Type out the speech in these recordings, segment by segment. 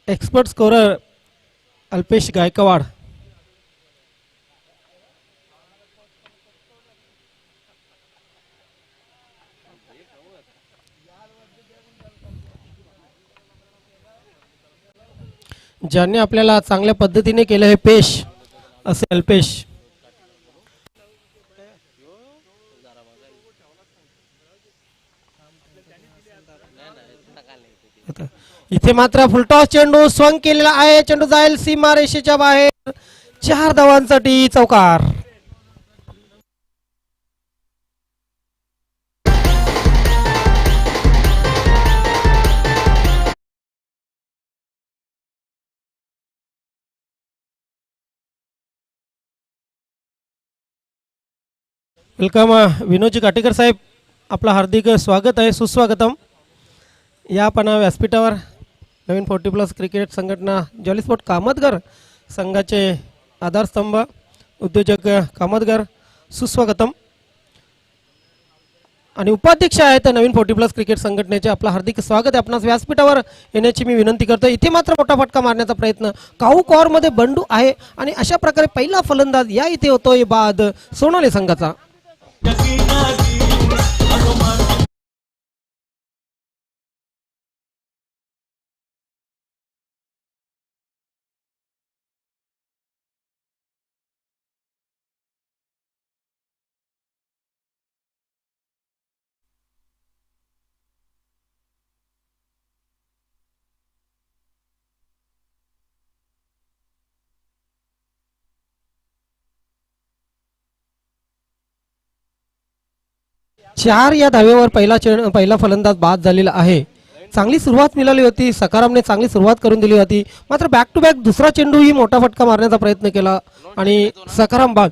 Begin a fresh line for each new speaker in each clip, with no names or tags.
Expert scorer Alpesh Gaikwad. ज्यांनी आपल्याला चांगल्या पद्धतीने केलं हे पेश असे अल्पेश. इथे मात्र फुलटॉस चेंडू स्वंग केलेला आहे. चेंडू जाईल सीमारेषेच्या बाहेर. 4 धावांसाठी चौकार. वेलकम विनोदजी काटेकर साहेब, आपलं हार्दिक स्वागत आहे, सुस्वागतम. या पण व्यासपीठावर नवीन 40+ क्रिकेट संघटना जॉली स्पोर्ट कामतगर संघाचे आधारस्तंभ उद्योजक कामतगर, सुस्वागतम. आणि उपाध्यक्ष आहेत नवीन 40+ क्रिकेट संघटनेचे, आपलं हार्दिक स्वागत आहे. आपणास व्यासपीठावर येण्याची मी विनंती करतो. इथे मात्र मोठा फटका मारण्याचा प्रयत्न काहू कॉरमध्ये बंडू आहे आणि अशा प्रकारे पहिला फलंदाज या इथे होतोय बाद सोनाली संघाचा. चार या धावेवर पहिला फलंदाज बाद झालेला आहे. चांगली सुरुवात मिळाली होती, सकारामने चांगली सुरुवात करून दिली होती, मात्र बॅक टू बॅक दुसरा चेंडूही मोठा फटका मारण्याचा प्रयत्न केला आणि सकाराम बाद.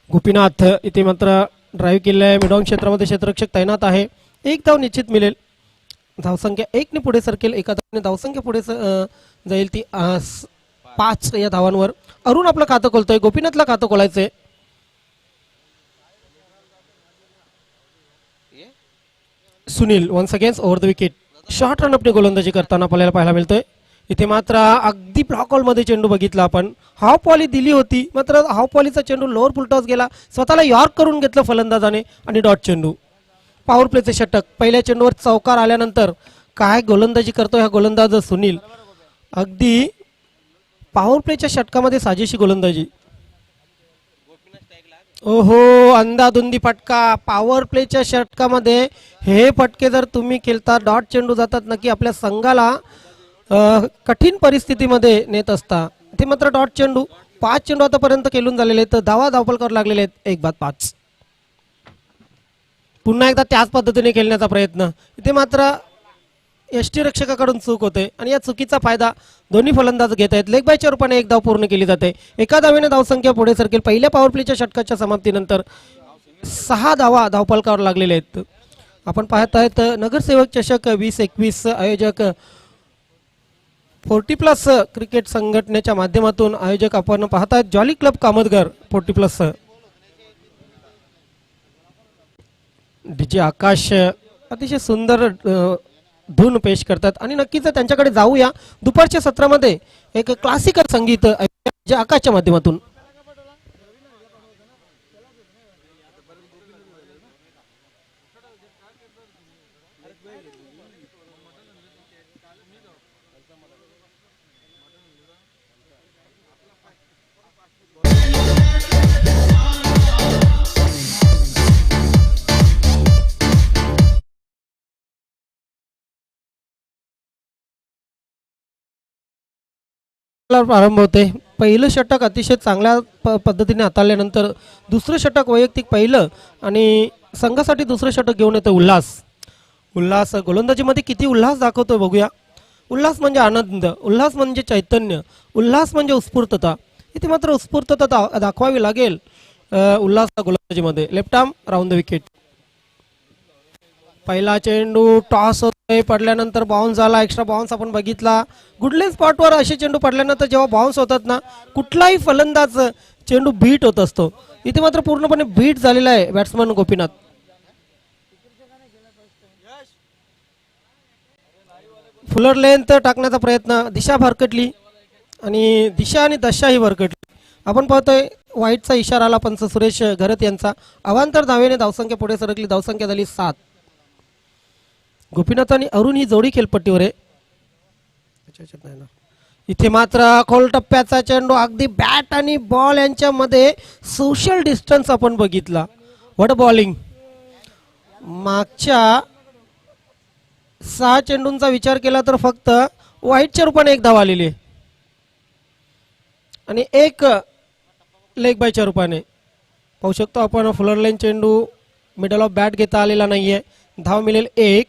गोपीनाथ इथे मात्र ड्राईव्ह केले आहे. मिडॉन क्षेत्रामध्ये क्षेत्ररक्षक तैनात आहे. 1 धाव निश्चित मिळेल. धावसंख्या 1 ने पुढे सरकेल. एका धावाने धावसंख्या पुढे जाईल ती 5 या धावांवर. अरुण आपलं खातं खोलतोय, गोपीनाथला खातं खोलायचंय. Sunil once against over the wicket. Short run अपने गोलंदाजी करताना आपल्याला पाहायला मिळतोय. इथे मात्र अगदी ब्लॉक हॉल मध्ये चेंडू बघितला आपण. हाफ पॉली दिली होती, मात्र हाफ पॉलीचा चेंडू लोअर फुलटॉस गेला. स्वतःला यॉर्क करून घेतलं फलंदाजाने आणि डॉट चेंडू. पॉवर प्लेचे षटक. पहिल्या चेंडूवर चौकार आल्यानंतर काय गोलंदाजी करतोय हा गोलंदाज सुनील. अगदी पॉवर प्लेच्या षटकामध्ये साजेशी गोलंदाजी. ओहो, अंदाधुंदी फटका. पॉवर प्लेच्या षटकामध्ये हे फटके जर तुम्ही खेळता, डॉट चेंडू जातात, नक्की आपल्या संघाला कठीण परिस्थितीमध्ये नेत असता. ते मात्र डॉट चेंडू. 5 चेंडू आतापर्यंत खेळून झालेले आहेत. धावपलकर लागलेले आहेत. 1 बाद 5. पुन्हा एकदा त्याच पद्धतीने खेळण्याचा प्रयत्न. इथे मात्र यष्टीरक्षकाकडून चूक होते आणि या चुकीचा फायदा दोन्ही फलंदाज घेत आहेत. लेग बायच्या रूपाने 1 धाव पूर्ण केली जाते. एका धावेने धावसंख्या पुढे सरकेल. पहिल्या पॉवर प्लेच्या षटकाच्या समाप्तीनंतर 6 धावा धावपलकावर लागलेले आहेत. आपण पाहत आहेत नगरसेवक चषक 2021 आयोजक 40+ क्रिकेट संघटनेच्या माध्यमातून आयोजक आपण पाहत आहेत जॉली क्लब कामतगर 40+. डीजे आकाश अतिशय सुंदर धून पेश करतात आणि नक्कीच त्यांच्याकडे जाऊया. दुपारच्या सत्रामध्ये एक क्लासिकल संगीत जे आकाशच्या माध्यमातून. प्रारंभ होते. पहिलं षटक अतिशय चांगल्या पद्धतीने हाताळल्यानंतर दुसरं षटक वैयक्तिक पहिलं आणि संघासाठी दुसरं षटक घेऊन येतं उल्हास गोलंदाजीमध्ये किती उल्हास दाखवतोय बघूया. उल्हास म्हणजे आनंद, उल्हास म्हणजे चैतन्य, उल्हास म्हणजे उत्स्फूर्तता. इथे मात्र उत्स्फूर्तता दाखवावी लागेल उल्हास गोलंदाजीमध्ये. Left arm round the wicket. पहिला चेंडू टॉस होतोय, पडल्यानंतर बाउन्स झाला. एक्स्ट्रा बाउन्स आपण बघितला. गुडले स्पॉटवर असे चेंडू पडल्यानंतर जेव्हा बाउन्स होतात ना, कुठलाही फलंदाज चेंडू बीट होत असतो. इथे मात्र पूर्णपणे बीट झालेला आहे बॅट्समन गोपीनाथ. फुलर लेंथ टाकण्याचा प्रयत्न, दिशा भरकटली आणि दिशा आणि दशा ही भरकटली. आपण पाहतोय वाईटचा इशारा आला पंच सुरेश घरत यांचा. अवांतर धावेने धावसंख्या पुढे सरकली. धावसंख्या झाली 7. गोपीनाथ आणि अरुण ही जोडी खेळपट्टीवर आहे. इथे मात्र खोल टप्प्याचा चेंडू अगदी बॅट आणि बॉल यांच्यामध्ये सोशल डिस्टन्स आपण बघितला. What bowling. मागच्या 6 चेंडूंचा विचार केला तर फक्त वाईटच्या रूपाने एक धाव आलेली आहे आणि एक लेग बायच्या रूपाने. पाहू शकतो आपण फुलर लाईन चेंडू मिडल ऑफ बॅट घेता आलेला नाहीये. धाव मिळेल 1.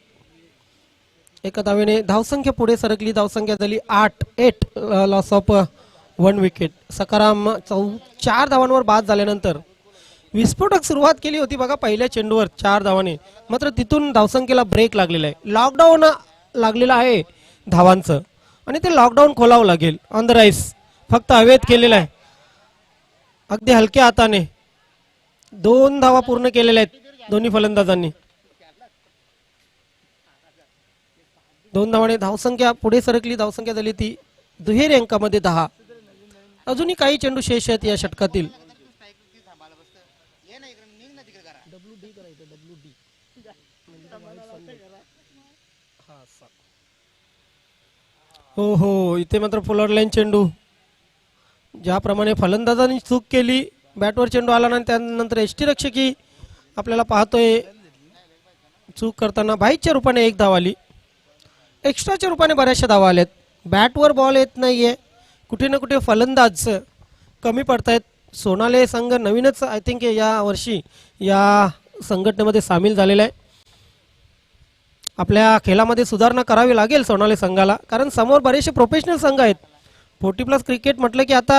एका धावेने धावसंख्या पुढे सरकली. धावसंख्या झाली 8. Loss of 1 wicket. सकाराम 4 धावांवर बाद झाल्यानंतर विस्फोटक सुरुवात केली होती बघा पहिल्या चेंडूवर 4 धावांनी. मात्र तिथून धावसंख्येला ब्रेक लागलेला आहे. लॉकडाऊन लागलेलं आहे धावांचं आणि ते लॉकडाऊन खोलावं लागेल. ऑन द राईस फक्त हवेत केलेलं आहे. अगदी हलक्या हाताने 2 धावा पूर्ण केलेल्या आहेत दोन्ही फलंदाजांनी. 2 धावाने धावसंख्या पुढे सरकली. धावसंख्या झाली ती दुहेरी अंकामध्ये 10. अजूनही काही चेंडू शेष आहेत या षटकातील. हो हो, इथे मात्र फुलर लाईन चेंडू. ज्याप्रमाणे फलंदाजांनी चूक केली, बॅटवर चेंडू आला आणि त्यानंतर यष्टीरक्षकी आपल्याला पाहतोय चूक करताना बाईच्या रूपाने एक धाव आली. एक्स्ट्राच्या रूपाने बऱ्याचशा धावा आल्यात. बॅटवर बॉल येत नाहीये. कुठे ना कुठे फलंदाज कमी पडतायत. सोनाले संघ नवीनच आय थिंक या वर्षी या संघटनेमध्ये सामील झालेला आहे. आपल्या खेळामध्ये सुधारणा करावी लागेल सोनाले संघाला, कारण समोर बरेचसे प्रोफेशनल संघ आहेत. 40+ क्रिकेट म्हटलं की आता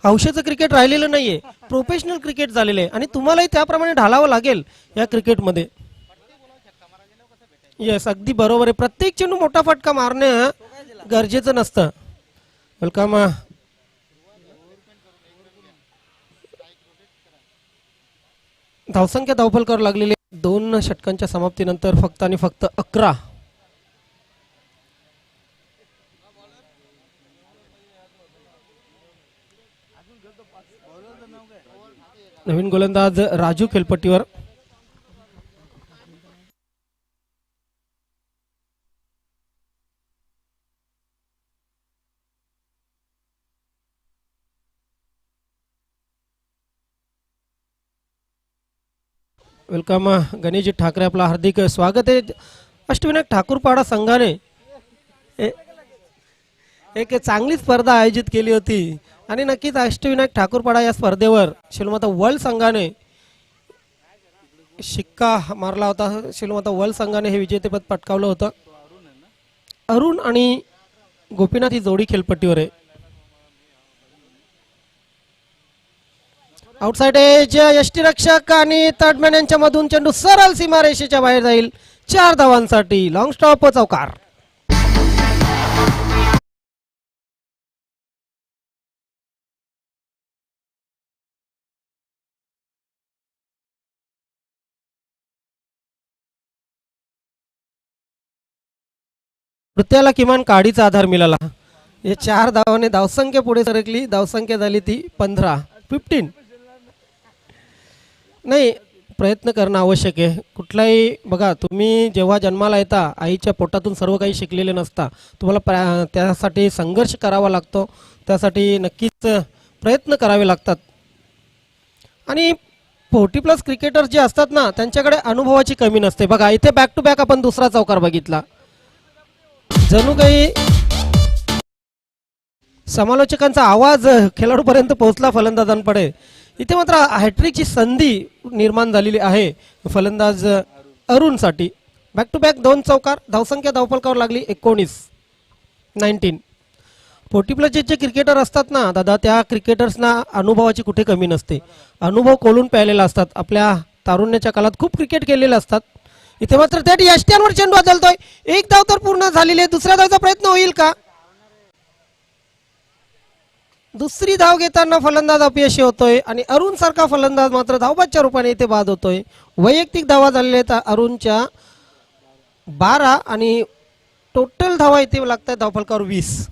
हौशेचं क्रिकेट राहिलेलं नाहीये, प्रोफेशनल क्रिकेट झालेलं आहे आणि तुम्हालाही त्याप्रमाणे ढालावं लागेल या क्रिकेटमध्ये. येस, अगदी बरोबर आहे. प्रत्येक चेंडू मोठा फटका मारणं गरजेचं नसतं. वेलकम. धावसंख्या धावफलकावर लागलेली 2 षटकांच्या समाप्तीनंतर फक्त आणि फक्त 11. नवीन गोलंदाज राजू खेळपट्टीवर. वेलकम गणेशजी ठाकरे, आपला हार्दिक स्वागत आहे. अष्टविनायक ठाकूरपाडा संघाने एक चांगली स्पर्धा आयोजित केली होती आणि नक्कीच अष्टविनायक ठाकूरपाडा या स्पर्धेवर शिलमाता वर्ल्ड संघाने शिक्का मारला होता. शिलमाता वर्ल्ड संघाने हे विजेतेपद पटकावलं होतं. अरुण आणि गोपीनाथ ही जोडी खेळपट्टीवर आहे. आउटसाइड एज यष्टीरक्षक आणि तडमॅन यांच्या मधून चेंडू सरळ सीमारेषेच्या बाहेर जाईल 4 धावांसाठी. लॉंग स्टॉप चौकार. नृत्याला किमान काडीचा आधार मिळाला. हे 4 धावाने धावसंख्या पुढे सरकली. धावसंख्या झाली ती 15. नाही, प्रयत्न करणं आवश्यक आहे. कुठलाही बघा, तुम्ही जेव्हा जन्माला येता आईच्या पोटातून सर्व काही शिकलेले नसता. तुम्हाला त्यासाठी संघर्ष करावा लागतो. त्यासाठी नक्कीच प्रयत्न करावे लागतात. आणि 40+ क्रिकेटर जे असतात ना, त्यांच्याकडे अनुभवाची कमी नसते. बघा, इथे बॅक टू बॅक आपण दुसरा चौकार बघितला. जणू काही समालोचकांचा आवाज खेळाडूपर्यंत पोहोचला फलंदाजांकडे. इथे मात्र हॅट्रिकची संधी निर्माण झालेली आहे फलंदाज अरुणसाठी. बॅक टू बॅक 2 चौकार. धावसंख्या धावफलकावर लागली 19. 40+ जे क्रिकेटर असतात ना दादा, त्या क्रिकेटर्सना अनुभवाची कुठे कमी नसते. अनुभव कोलून प्यायलेला असतात. आपल्या तारुण्याच्या काळात खूप क्रिकेट केलेले असतात. इथे मात्र त्या यष्ट्यांवर चेंडू बदलतोय. 1 धाव तर पूर्ण झालेली आहे. दुसऱ्या धावचा प्रयत्न होईल का? दुसरी धाव घेताना फलंदाज अपयशी होतोय आणि अरुण सारखा फलंदाज मात्र धावबादच्या रूपाने इथे बाद होतोय. वैयक्तिक धावा झालेल्या आहेत अरुणच्या 12 आणि टोटल धावा इथे लागतात धावफलकावर 20.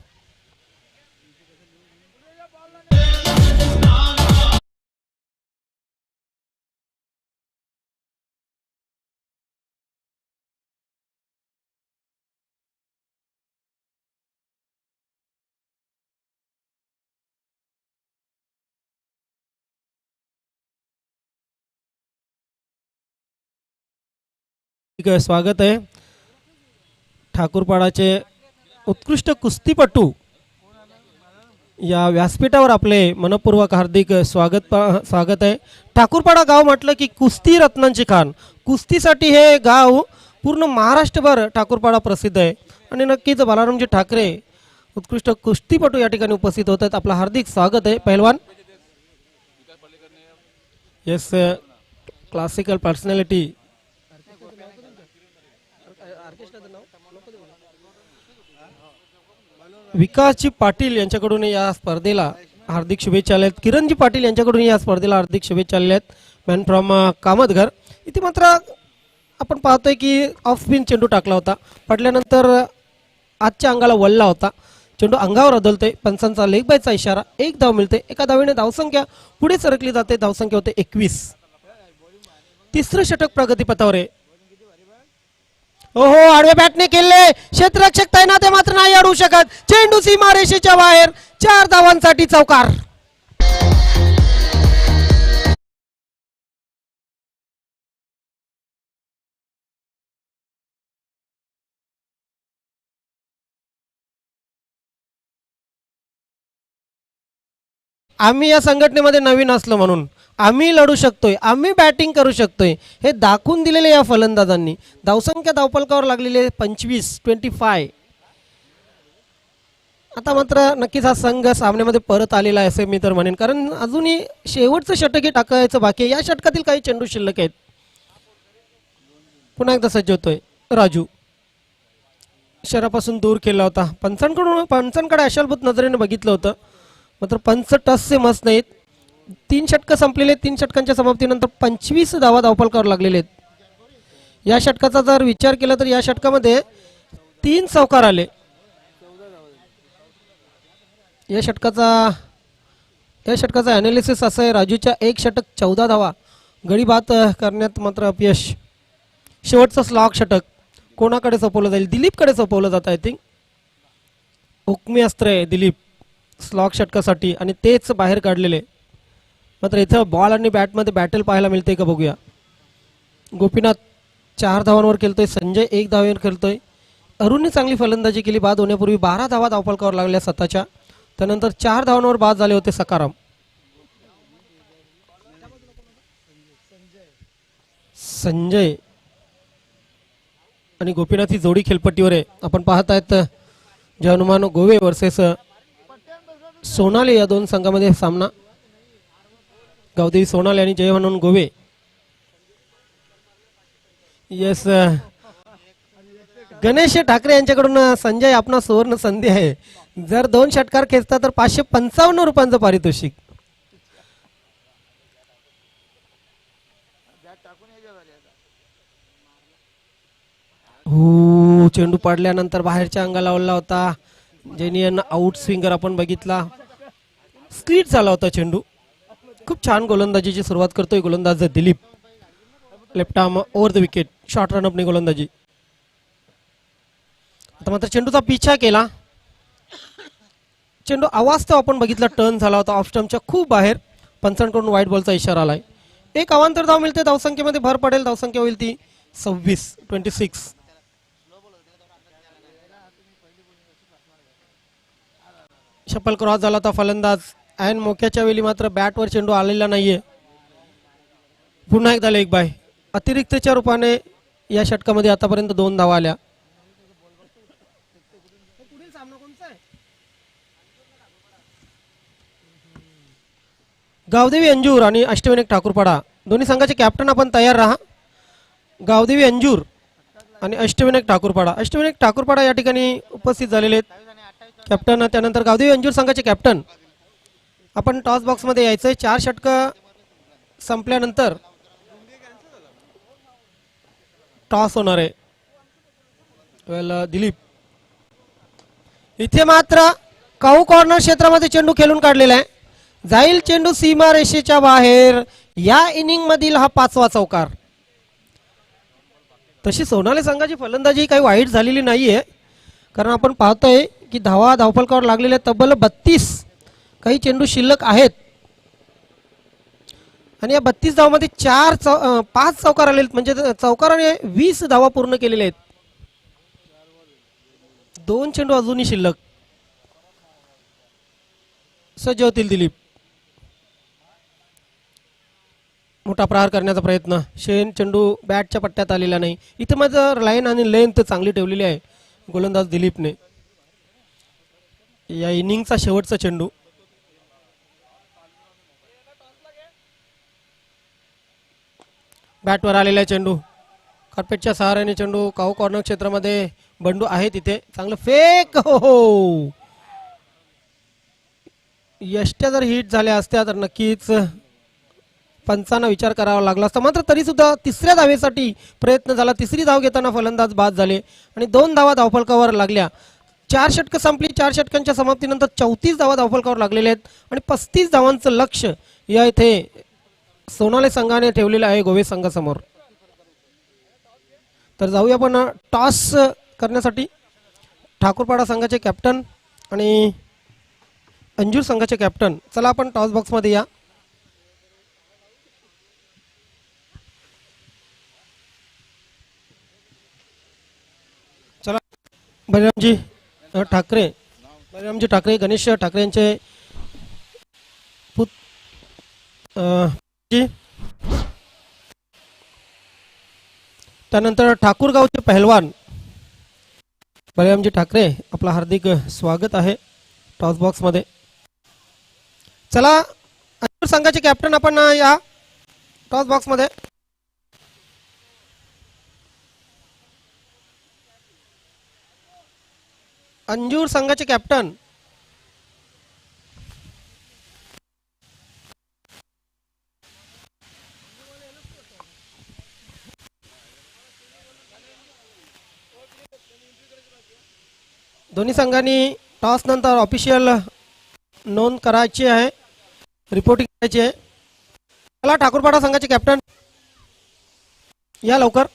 स्वागत आहे ठाकूरपाडाचे उत्कृष्ट कुस्तीपटू या व्यासपीठावर आपले मनपूर्वक हार्दिक स्वागत आहे. ठाकूरपाडा गाव म्हटलं की कुस्ती रत्नांची खाण. कुस्तीसाठी हे गाव पूर्ण महाराष्ट्रभर ठाकूरपाडा प्रसिद्ध आहे आणि नक्कीच बालारामजी ठाकरे उत्कृष्ट कुस्तीपटू या ठिकाणी उपस्थित होत आहेत. आपलं हार्दिक स्वागत आहे. पहिलवान येस क्लासिकल पर्सनॅलिटी विकासजी पाटील यांच्याकडून या स्पर्धेला हार्दिक शुभेच्छा आल्या आहेत. किरणजी पाटील यांच्याकडून या स्पर्धेला हार्दिक शुभेच्छा आल्या आहेत. Man from Kamatghar. इथे मात्र आपण पाहतोय की ऑफ स्पिन चेंडू टाकला होता, पडल्यानंतर आजच्या अंगाला वळला होता. चेंडू अंगावर बदलतोय. पंचांचा लेग बायचा इशारा. एक धाव मिळते. एका धावेने धावसंख्या पुढे सरकली जाते. धावसंख्या होते 21. तिसरं षटक प्रगतीपथावर आहे. ओहो आडव्या बॅटने केले. क्षेत्ररक्षक तैनात आहे मात्र नाही अडवू शकत. चेंडू सीमारेषेच्या बाहेर. 4 धावांसाठी चौकार. आम्ही या संघटनेमध्ये नवीन असलो म्हणून आम्ही लढू शकतोय, आम्ही बॅटिंग करू शकतोय हे दाखवून दिलेले या फलंदाजांनी. धावसंख्या धावफलकावर लागलेले 25. आता मात्र नक्कीच हा संघ सामन्यामध्ये परत आलेला आहे असे मी तर म्हणेन, कारण अजूनही शेवटचं षटक हे टाकायचं बाकी आहे. या षटकातील काही चेंडू शिल्लक आहेत. पुन्हा एकदा सज्ज होतोय राजू. शरापासून दूर केला होता. पंचांकडे आशाभूत नजरेने बघितलं होतं, मात्र पंच टसचे मस्त नाहीत. 3 षटकं संपलेले. 3 षटकांच्या समाप्तीनंतर 25 धावा धावफलकावर लागलेले आहेत. या षटकाचा जर विचार केला तर या षटकामध्ये 3 चौकार आले. या षटकाचा ॲनालिसिस असं आहे, राजूच्या 1 षटक 14 धावा गडी बाद करण्यात मात्र अपयश. शेवटचं स्लॉग षटक कोणाकडे सोपवलं जाईल? दिलीपकडे सोपवलं जातं. आय थिंक हुकमी अस्त्र आहे दिलीप स्लॉग षटकासाठी आणि तेच बाहेर काढलेले. मात्र इथं बॉल आणि बॅटमध्ये बॅटल पाहायला मिळते का बघूया. गोपीनाथ 4 धावांवर खेळतोय. संजय 1 धावेवर खेळतोय. अरुणने चांगली फलंदाजी केली. बाद होण्यापूर्वी 12 धावा धावफलकावर लागल्या स्वतःच्या. त्यानंतर 4 धावांवर बाद झाले होते सकाराम. संजय आणि गोपीनाथ ही जोडी खेळपट्टीवर आहे. आपण पाहत आहेत जय हनुमान गोवे वर्सेस सोनाली या 2 संघामध्ये सामना. गावदेवी सोनाली आणि जय हनुमान गोवे. येस गणेश ठाकरे यांच्याकडून संजय आपला सुवर्ण संधी आहे. जर 2 षटकार खेचता तर 555 रुपयांचं पारितोषिक. हो चेंडू पडल्यानंतर बाहेरच्या अंगाला ओढला होता. जेनियन आउट स्विंगर आपण बघितला. स्क्रीट झाला होता चेंडू. खूप छान गोलंदाजीची सुरुवात करतोय गोलंदाज Dilip. Left arm over the wicket. Short रनअपने गोलंदाजी. आता मात्र चेंडूचा पिछा केला. चेंडू अवास्तव आपण बघितला टर्न झाला होता ऑफ स्टंपच्या खूप बाहेर. पंचांकडून व्हाईट बॉलचा इशारा आलाय. 1 अवांतर धाव मिळते. धावसंख्येमध्ये भर पडेल. धावसंख्या होईल ती 26. शपल क्रॉस झाला होता फलंदाज ऐन मोक्याच्या वेळी मात्र बॅटवर चेंडू आलेला नाहीये. पुन्हा एकदा लेग बाय. अतिरिक्तच्या रूपाने या षटकामध्ये आतापर्यंत 2 धावा आल्या. गावदेवी अंजूर आणि अष्टविनायक ठाकूरपाडा दोन्ही संघाचे कॅप्टन आपण तयार राहा. गावदेवी अंजूर आणि अष्टविनायक ठाकूरपाडा. अष्टविनायक ठाकूरपाडा या ठिकाणी उपस्थित झालेले आहेत कॅप्टन. त्यानंतर गावदेवी अंजूर संघाचे कॅप्टन. आपण टॉस बॉक्स मध्ये यायचंय. 4 षटकं संपल्यानंतर टॉस होणार आहे. वेल दिलीप इथे मात्र काऊ कॉर्नर क्षेत्रामध्ये चेंडू खेळून काढलेला आहे, जाईल चेंडू सीमा रेषेच्या बाहेर. या इनिंग मधील हा 5वा चौकार. तशी सोनाली संघाची फलंदाजी काही वाईट झालेली नाहीये, कारण आपण पाहतोय की धावा धावफलकावर लागलेल्या तब्बल 32 काही चेंडू शिल्लक आहेत आणि या 32 धावांमध्ये 5 चौकार आले, म्हणजे चौकाराने 20 धावा पूर्ण केलेल्या आहेत. 2 चेंडू अजूनही शिल्लक. सज्ज होतील दिलीप. मोठा प्रहार करण्याचा प्रयत्न. शेन चेंडू बॅटच्या पट्ट्यात आलेला नाही. इथे माझं लाईन आणि लेंथ चांगली ठेवलेली आहे गोलंदाज दिलीपने. या इनिंगचा शेवटचा चेंडू. बॅटवर आलेला चेंडू, कार्पेटच्या सहाऱ्याने चेंडू काऊ कॉर्नर क्षेत्रामध्ये. बंडू आहे तिथे, चांगलं फेक. हो, यष्ट्या जर हिट झाल्या असत्या तर नक्कीच पंचांना विचार करावा लागला असता. मात्र तरी सुद्धा तिसऱ्या धावेसाठी प्रयत्न झाला. तिसरी धाव घेताना फलंदाज बाद झाले आणि 2 धावा धावफलकावर लागल्या. 4 षटकं संपली. 4 षटकांच्या समाप्तीनंतर 34 धावा धावफलकावर लागलेले आहेत आणि 35 धावांचं लक्ष या इथे सोनाली संघाने ठेवलेलं आहे गोवे संघासमोर. तर जाऊया आपण टॉस करण्यासाठी. ठाकूरपाडा संघाचे कॅप्टन आणि अंजूर संघाचे कॅप्टन. चला आपण टॉस बॉक्स मध्ये या. चला, बलरामजी ठाकरे गणेश ठाकरे यांचे त्यानंतर ठाकूरगावचे पहलवान बलरामजी ठाकरे, आपलं हार्दिक स्वागत आहे टॉस बॉक्स मध्ये. चला, अंजूर संघाचे कॅप्टन आपण या टॉस बॉक्स मध्ये. अंजूर संघाचे कॅप्टन दोन्ही संघांनी टॉस नंतर ऑफिशियल नोंद करायची आहे, रिपोर्टिंग करायची आहे. चला, ठाकूरपाडा संघाचे कॅप्टन या लवकर.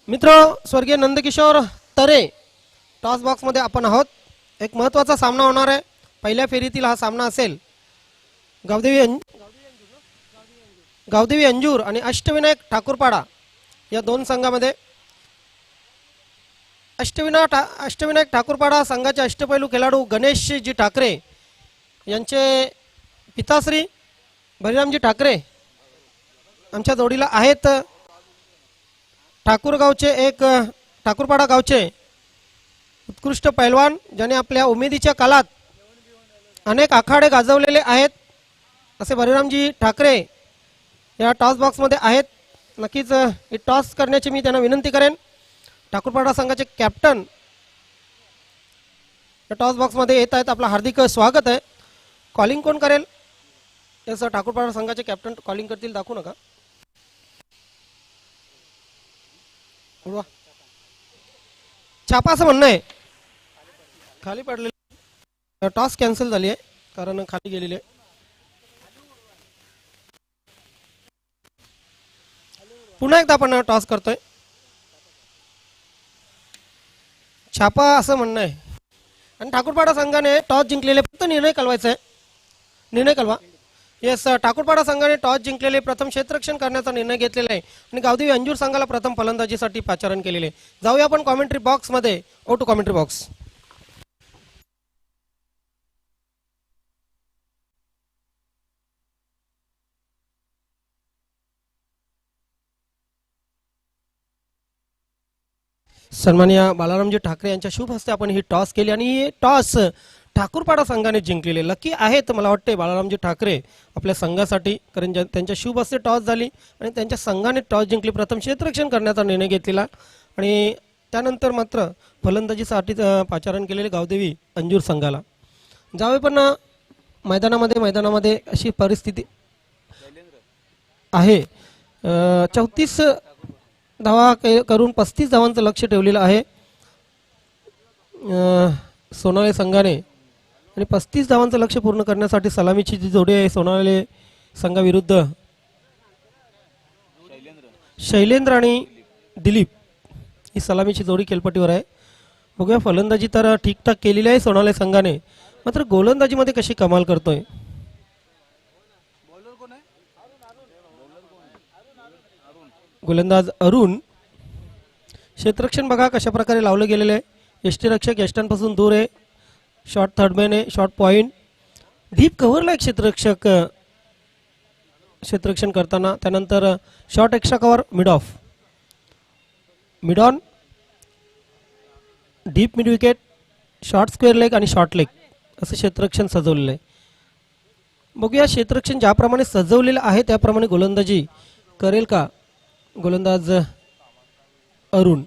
मित्र, स्वर्गीय नंदकिशोर तरे टॉस बॉक्स मध्ये आपण आहोत. एक महत्त्वाचा सामना होणार आहे. पहिल्या फेरीतील हा सामना असेल. गावदेवी अंजूर आणि अष्टविनायक ठाकूरपाडा या 2 संघामध्ये. अष्टविनायक ठाकूरपाडा संघाचे अष्टपैलू खेळाडू गणेशजी ठाकरे यांचे पिताश्री बलिरामजी ठाकरे आमच्या जोडीला आहेत. ठाकूरपाडा गावचे उत्कृष्ट पैलवान, ज्याने आपल्या उमेदीच्या काळात अनेक आखाडे गाजवलेले आहेत, असे बलिरामजी ठाकरे या टॉस बॉक्स मध्ये आहेत. नक्कीच ही टॉस करण्याची मी त्यांना विनंती करेन. ठाकूरपाडा संघाचे कॅप्टन या टॉस बॉक्स मध्ये येत आहेत. आपलं हार्दिक स्वागत आहे. कॉलिंग कोण करेल? येस, ठाकूरपाडा संघाचे कॅप्टन कॉलिंग करतील. दाखवू नका. छापा असं म्हणणं आहे. खाली पडलेली टॉस कॅन्सल झाली आहे, कारण खाली गेलेली आहे. पुन्हा एकदा आपण टॉस करतोय. छापा असं म्हणणं आहे. आणि ठाकूरपाडा संघाने टॉस जिंकलेले, फक्त निर्णय कळवायचा आहे. निर्णय कळवा. येस, ठाकूरपाडा संघाने टॉस जिंकलेले, प्रथम क्षेत्ररक्षण करण्याचा निर्णय घेतलेला आहे आणि गावदेवी अंजूर संघाला प्रथम फलंदाजीसाठी पाचारण केलेले. जाऊया आपण कॉमेंट्री बॉक्स मध्ये. ओ टू कॉमेंट्री बॉक्स. सन्माननीय बालारामजी ठाकरे यांच्या शुभ हस्ते आपण ही टॉस केली आणि ही टॉस ठाकूरपाडा संघाने जिंकलेले. लकी आहेत मला वाटते बालारामजी ठाकरे आपल्या संघासाठी, कारण त्यांच्या शुभ हस्ते टॉस झाली आणि त्यांच्या संघाने टॉस जिंकली, प्रथम क्षेत्ररक्षण करण्याचा निर्णय घेतलेला आणि त्यानंतर मात्र फलंदाजीसाठी पाचारण केलेले गावदेवी अंजूर संघाला. जावे पण मैदानामध्ये अशी परिस्थिती. आहे. 34 धावा करून 35 धावांचं लक्ष ठेवलेलं आहे सोनाली संघाने. आणि 35 धावांचं लक्ष पूर्ण करण्यासाठी सलामीची जी जोडी आहे सोनाली संघाविरुद्ध शैलेंद्र आणि दिलीप, ही सलामीची जोडी खेळपट्टीवर आहे. बघूया, फलंदाजी तर ठीकठाक केलेली आहे सोनाली संघाने, मात्र गोलंदाजीमध्ये कशी कमाल करतोय. गोलंदाज अरुण. क्षेत्ररक्षण बघा कशा प्रकारे लावलं गेलेलं आहे. यष्टीरक्षक यष्टांपासून दूर आहे. शॉर्ट थर्डमॅन आहे, शॉर्ट पॉईंट. डीप कव्हरला एक क्षेत्ररक्षक क्षेत्ररक्षण करताना. त्यानंतर short extra cover, mid of, mid on, deep mid wicket, short square leg आणि शॉर्ट लेग असं क्षेत्ररक्षण सजवलेलं आहे. बघूया क्षेत्ररक्षण ज्याप्रमाणे सजवलेलं आहे त्याप्रमाणे गोलंदाजी करेल का गोलंदाज अरुण.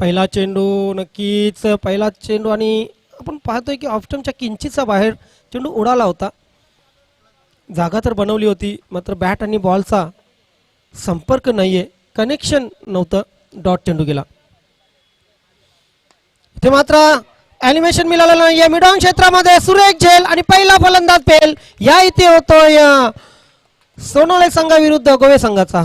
पहिला चेंडू, नक्कीच पहिला चेंडू, आणि आपण पाहतोय की ऑफस्टंपच्या किंचितचा बाहेर चेंडू उडाला होता. जागा तर बनवली होती, मात्र बॅट आणि बॉलचा संपर्क नाहीये, कनेक्शन नव्हतं, डॉट चेंडू गेला. इथे मात्र ॲनिमेशन मिळालेलं नाहीये. मिडॉन क्षेत्रामध्ये सुरेख झेल आणि पहिला फलंदाज फेल. या इथे होतोय सोनाली संघाविरुद्ध गोवे संघाचा.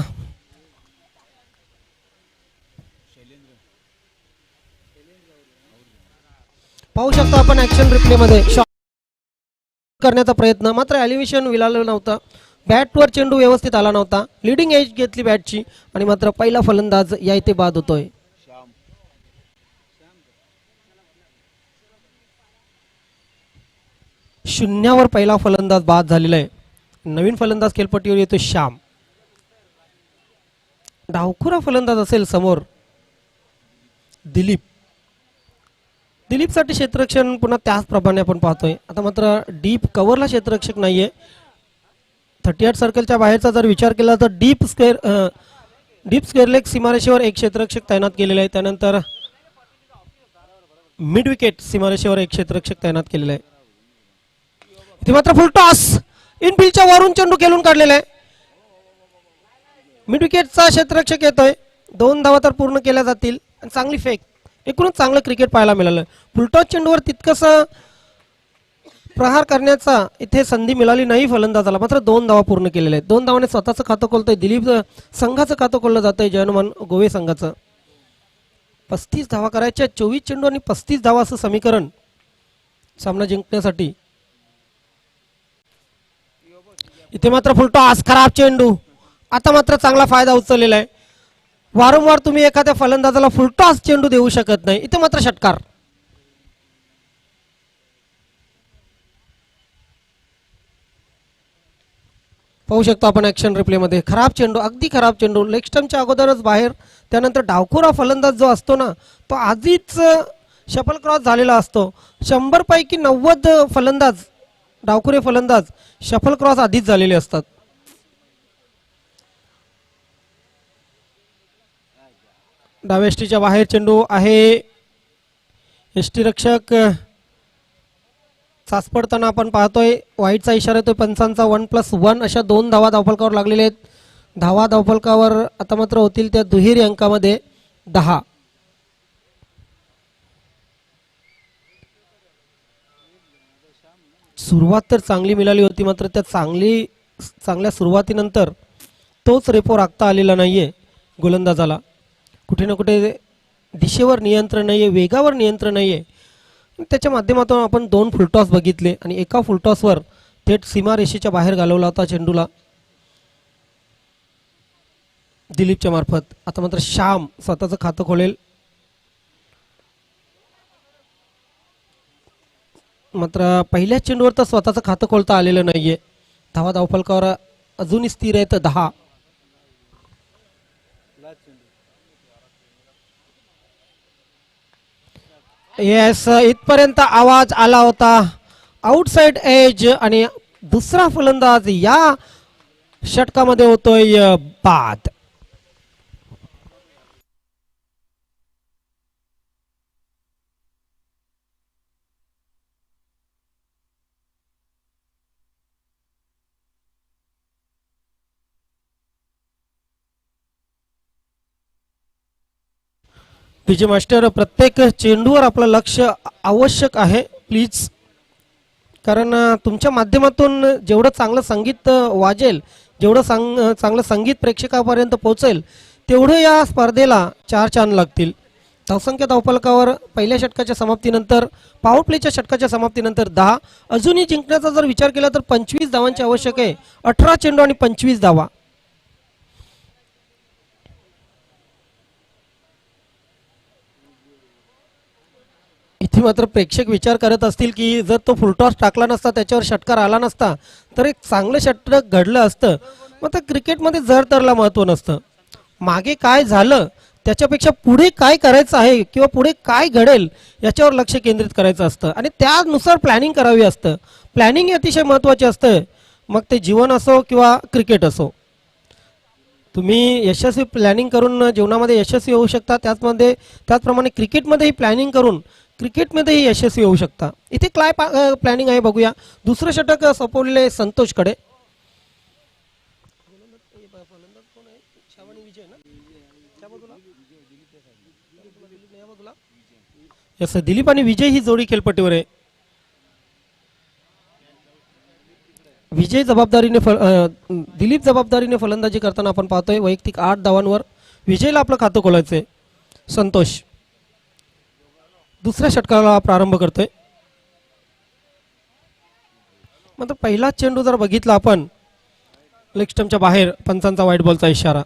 पाहू शकतो आपण ऍक्शन रिप्ले मध्ये शॉट करण्याचा प्रयत्न, मात्र ॲनिमेशन मिळालं नव्हतं. बॅटवर चेंडू व्यवस्थित आला नव्हता. लिडिंग एज घेतली बॅटची आणि मात्र पहिला फलंदाज या इथे बाद होतोय. शून्यावर पहिला फलंदाज बाद झालेला आहे. नवीन फलंदाज खेळपट्टीवर येतो श्याम. डावखुरा फलंदाज असेल समोर दिलीप. दिलीपसाठी क्षेत्ररक्षण पुन्हा त्याचप्रमाणे आपण पाहतोय. आता मात्र डीप कव्हरला क्षेत्ररक्षक नाहीये. 38 सर्कलच्या बाहेरचा जर विचार केला तर डीप स्क्वेअर लेग सीमारेषेवर एक क्षेत्ररक्षक तैनात केलेला आहे. त्यानंतर मिड विकेट सीमारेषेवर एक क्षेत्ररक्षक तैनात केलेला आहे. इथे मात्र फुल टॉस, इनफिल्डच्या वरून चेंडू खेळून काढलेला आहे. मिड विकेटचा क्षेत्ररक्षक येतोय. 2 धावा तर पूर्ण केल्या जातील आणि चांगली फेक. एकूणच चांगलं क्रिकेट पाहायला मिळालं. फुलटॉस चेंडूवर तितकंसं प्रहार करण्याचा इथे संधी मिळाली नाही फलंदाजाला, मात्र 2 धावा पूर्ण केलेल्या आहेत. 2 धावाने स्वतःचं खातं खोलतंय दिलीप संघाचं खातं खोललं जातंय जयनुमान गोवे संघाचं. 35 धावा करायच्या, 24 चेंडू आणि 35 धावा असं समीकरण सामना जिंकण्यासाठी. इथे मात्र फुलटॉस, खराब चेंडू. आता मात्र चांगला फायदा उचललेला आहे. वारंवार तुम्ही एखाद्या फलंदाजाला फुलटॉस चेंडू देऊ शकत नाही. इथे मात्र षटकार. पाहू शकतो आपण ऍक्शन रिप्ले मध्ये. खराब चेंडू, अगदी खराब चेंडू. लेग स्टंपच्या अगोदरच बाहेर. त्यानंतर डावखुरा फलंदाज जो असतो ना, तो आधीच शफल क्रॉस झालेला असतो. 100 पैकी 90 फलंदाज, डावखुरे फलंदाज शफल क्रॉस आधीच झालेले असतात. डावेष्टीच्या बाहेर चेंडू आहे. यष्टीरक्षक चाच पडताना आपण पाहतोय. वाईटचा इशारा येतोय पंचांचा. 1+1 अशा 2 धावा धावफलकावर लागलेले आहेत. धावा धावफलकावर आता मात्र होतील त्या दुहेरी अंकामध्ये 10. सुरुवात तर चांगली मिळाली होती, मात्र त्या चांगल्या सुरुवातीनंतर तोच रेपो राखता आलेला नाहीये गोलंदाजाला. कुठे ना कुठे दिशेवर नियंत्रण नाहीये, वेगावर नियंत्रण नाहीये. त्याच्या माध्यमातून आपण 2 फुलटॉस बघितले आणि एका फुलटॉसवर थेट सीमारेषेच्या बाहेर घालवला होता चेंडूला दिलीपच्या मार्फत. आता मात्र श्याम स्वतःचं खातं खोलेल. मात्र पहिल्या चेंडूवर तर स्वतःचं खातं खोलता आलेलं नाहीये. धावा धावफलकावर अजूनही स्थिर आहेत 10. येस, इथपर्यंत आवाज आला होता आउटसाइड एज आणि दुसरा फलंदाज या षटकामध्ये होतोय बाद. विजय मास्टर, प्रत्येक चेंडूवर आपलं लक्ष आवश्यक आहे प्लीज, कारण तुमच्या माध्यमातून जेवढं चांगलं संगीत वाजेल, जेवढं चांगलं संगीत प्रेक्षकापर्यंत पोहोचेल, तेवढं या स्पर्धेला 4 चांद लागतील. धावसंख्या धावफलकावर पहिल्या षटकाच्या समाप्तीनंतर, पॉवर प्लेच्या षटकाच्या समाप्तीनंतर 10. अजूनही जिंकण्याचा जर विचार केला तर 25 धावांची आवश्यक आहे. 18 चेंडू आणि 25 धावा. इथे मात्र प्रेक्षक विचार करत असतील की जर तो फुलटॉस टाकला नसता, त्याच्यावर षटकार आला नसता, तर एक चांगलं षटक घडलं असतं. मग तर क्रिकेटमध्ये जर तरला महत्त्व नसतं. मागे काय झालं त्याच्यापेक्षा पुढे काय करायचं आहे किंवा पुढे काय घडेल याच्यावर लक्ष केंद्रित करायचं असतं आणि त्यानुसार प्लॅनिंग करावी असतं. प्लॅनिंग अतिशय महत्त्वाचे असतं, मग ते जीवन असो किंवा क्रिकेट असो. तुम्ही यशस्वी प्लॅनिंग करून जीवनामध्ये यशस्वी होऊ शकता, त्याचप्रमाणे क्रिकेटमध्येही प्लॅनिंग करून क्रिकेटमध्येही यशस्वी होऊ शकता. इथे काय प्लॅनिंग आहे बघूया. दुसरं षटक सोपवलेले संतोषकडे. यस, दिलीप आणि विजय ही जोडी खेळपट्टीवर आहे. दिलीप जबाबदारीने फलंदाजी करताना आपण पाहतोय. वैयक्तिक 8 धावांवर विजयला आपलं खातं खोलायचंय. संतोष दुसऱ्या षटकाला प्रारंभ करतोय. मात्र पहिला चेंडू जर बघितला आपण, लेग स्टंपच्या बाहेर, पंचांचा व्हाईट बॉलचा इशारा.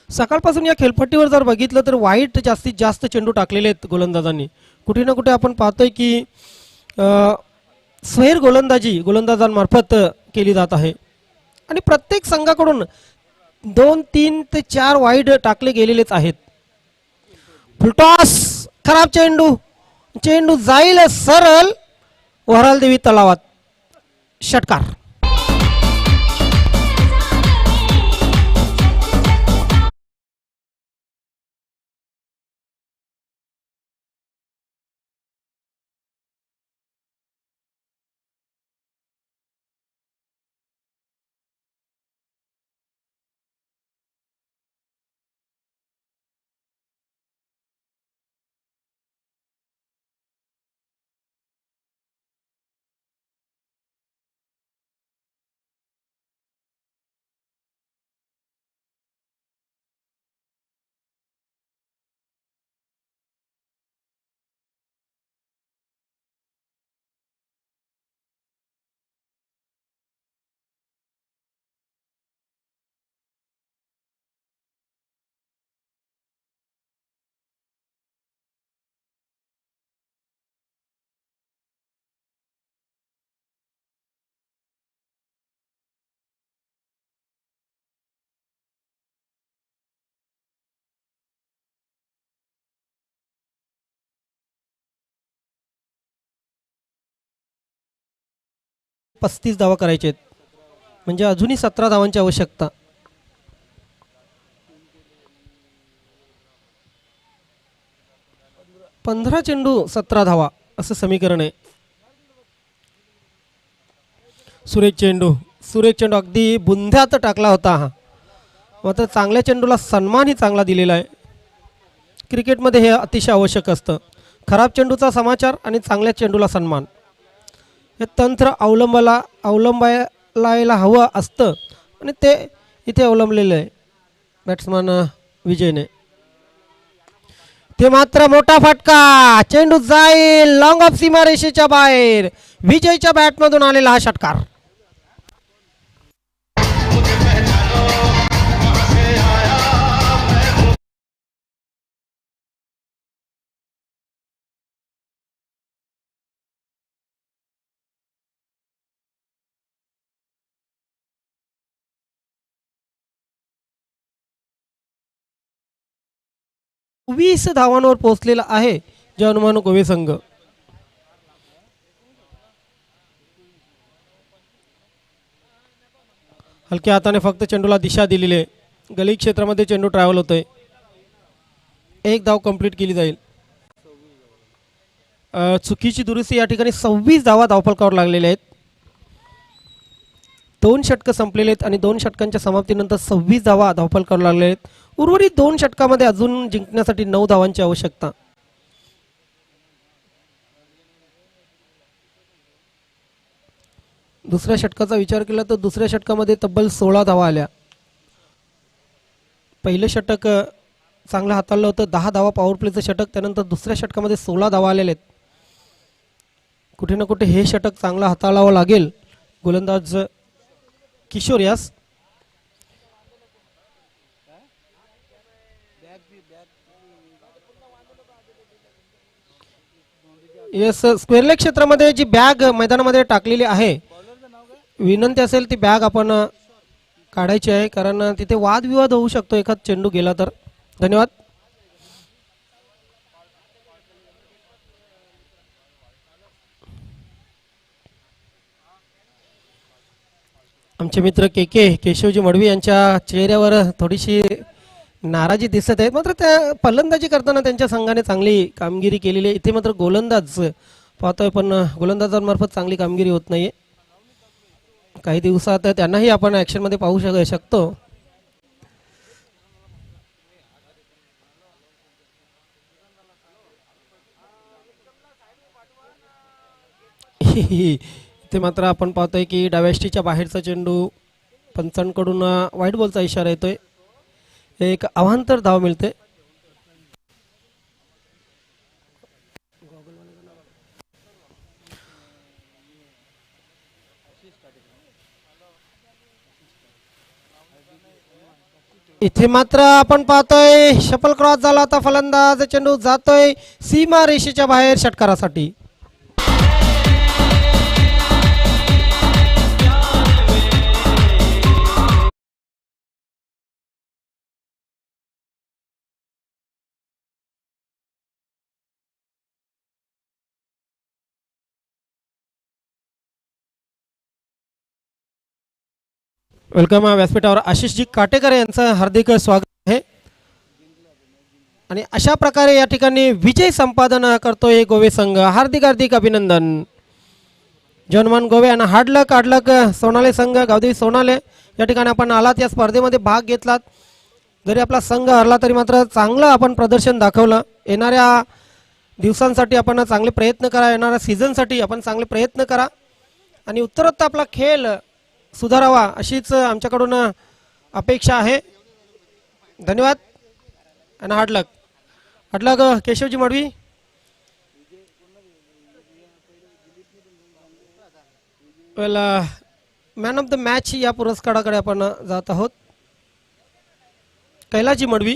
सकाळपासून या खेळपट्टीवर जर बघितलं तर वाईट जास्तीत जास्त चेंडू टाकलेले आहेत गोलंदाजांनी. कुठे ना कुठे आपण पाहतोय की स्वैर गोलंदाजी गोलंदाजांमार्फत केली जात आहे आणि प्रत्येक संघाकडून 2, 3 ते 4 वाईड टाकले गेलेलेच आहेत. फुलटॉस, खराब चेंडू, चेंडू जाईल सरळ वरालदेवी तलावात. षटकार. पस्तीस धावा करायचे आहेत, म्हणजे अजूनही 17 धावांची आवश्यकता. पंधरा चेंडू 17 धावा असं समीकरण आहे. सुरेख चेंडू अगदी बुंध्यात टाकला होता हा. मात्र चांगल्या चेंडूला सन्मानही चांगला दिलेला आहे. क्रिकेटमध्ये हे अतिशय आवश्यक असतं. खराब चेंडूचा समाचार आणि चांगल्या चेंडूला सन्मान, हे तंत्र अवलंबायला हवं असतं आणि ते इथे अवलंबलेलं आहे बॅट्समन विजयने. ते मात्र मोठा फटका, चेंडू जाईल लॉंग ऑफ सीमारेषेच्या बाहेर. विजयच्या बॅटमधून आलेला हा षटकार. वीस धावांवर पोहोचलेला आहे जनुमानु गोवे संघ. हलक्या हाताने फक्त चेंडूला दिशा दिलेली आहे. गली क्षेत्रामध्ये चेंडू ट्रॅव्हल होतोय. एक धाव कंप्लीट केली जाईल. चुकीची दुरुस्ती या ठिकाणी 26 धावा धावफलकावर लागलेल्या आहेत. 2 षटकं संपलेले आहेत आणि 2 षटकांच्या समाप्तीनंतर 26 धावा धावफलकावर लागलेल्या आहेत. उर्वरित 2 षटकामध्ये अजून जिंकण्यासाठी 9 धावांची आवश्यकता. दुसऱ्या षटकाचा विचार केला तर दुसऱ्या षटकामध्ये तब्बल 16 धावा आल्या. पहिलं षटक चांगलं हाताळलं होतं, 10 धावा पॉवर प्लेचं षटक. त्यानंतर दुसऱ्या षटकामध्ये 16 धावा आलेल्या आहेत. कुठे ना कुठे हे षटक चांगलं हाताळावं लागेल गोलंदाज किशोर यास. येस, स्क्वेअर लेग क्षेत्रामध्ये जी बॅग मैदानामध्ये टाकलेली आहे, विनंती असेल ती बॅग आपण काढायची आहे, कारण तिथे वादविवाद होऊ शकतो एखाद चेंडू गेला तर. धन्यवाद. आमचे मित्र केशवजी मडवी यांच्या चेहऱ्यावर थोडीशी नाराजी दिसत आहे. मात्र त्या फलंदाजी करताना त्यांच्या संघाने चांगली कामगिरी केलेली आहे. इथे मात्र गोलंदाज पाहतोय, पण गोलंदाजांमार्फत चांगली कामगिरी होत नाहीये. काही दिवसात त्यांनाही आपण ॲक्शनमध्ये पाहू शकतो. इथे मात्र आपण पाहतोय की डाव्याष्टीच्या बाहेरचा चेंडू, पंचांकडून व्हाईट बॉलचा इशारा येतोय. एक अवांतर धाव मिळते. इथे मात्र आपण पाहतोय शफल क्रॉस झाला होता. फलंदाज चेंडू जातोय सीमा रेषेच्या बाहेर षटकारासाठी. वेलकम व्यासपीठावर आशिषजी काटेकर यांचं हार्दिक स्वागत आहे. आणि अशा प्रकारे या ठिकाणी विजय संपादन करतोय गोवे संघ. हार्दिक हार्दिक अभिनंदन. जनमान गोवे आणि हाडलक सोनाले संघ, गावदेवी सोनाले या ठिकाणी आपण आलात, या स्पर्धेमध्ये भाग घेतलात. जरी आपला संघ हरला तरी मात्र चांगलं आपण प्रदर्शन दाखवलं. येणाऱ्या दिवसांसाठी आपण चांगले प्रयत्न करा, येणाऱ्या सीझनसाठी आपण चांगले प्रयत्न करा आणि उत्तरोत्तर आपला खेळ सुधारावा अशीच आमच्याकडून अपेक्षा आहे. धन्यवाद. आणि हाडलक केशवजी मडवी. वेल, मॅन ऑफ द मॅच या पुरस्काराकडे आपण जात आहोत. कैलासजी मडवी.